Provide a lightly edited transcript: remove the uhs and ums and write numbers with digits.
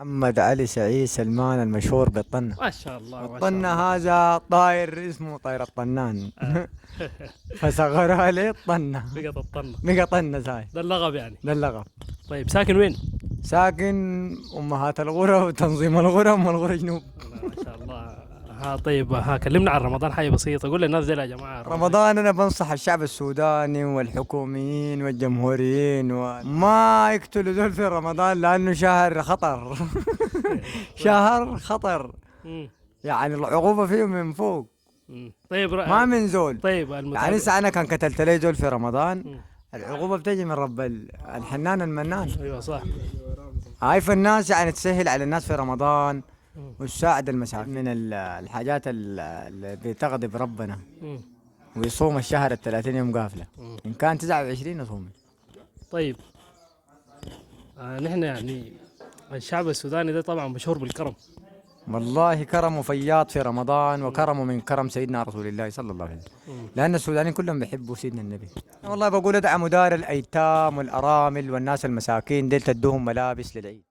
محمد علي سعيد سلمان المشهور بالطنة. ما شاء الله ما شاء الطنة الله. هذا طاير اسمه طاير الطنان. آه. فصغرها لي الطنة. بقت الطنة. بقى طنة زاي. ده اللقب يعني. ده اللقب. طيب ساكن وين؟ ساكن أمهات الغرى وتنظيم الغرى أم الغرى جنوب. ما شاء الله. ها طيب ها كلمنا عن رمضان حاجة بسيطة، قول للناس دي يا جماعة رمضان أنا بنصح الشعب السوداني والحكوميين والجمهوريين وما يقتلوا ذول في رمضان لأنه شهر خطر. شهر خطر. مم. يعني العقوبة فيه من فوق طيب ما من زول. طيب يعني هسه أنا كان قتلت لي زول في رمضان، مم. العقوبة بتجي من رب الحنان المنان. ايوه صح. هاي في الناس يعني تسهل على الناس في رمضان مم. وتساعد المساكين من الحاجات اللي بتغضب ربنا. مم. ويصوم الشهر 30 يوم قافلة. مم. إن كان 29 يصوم. طيب نحن يعني الشعب السوداني ده طبعا مشهور بالكرم. والله كرمه فياض في رمضان، وكرمه من كرم سيدنا رسول الله صلى الله عليه وسلم. مم. لأن السودانيين كلهم بيحبوا سيدنا النبي. والله بقول ادعموا دار الأيتام والأرامل والناس المساكين ديل تدوهم ملابس للعيد.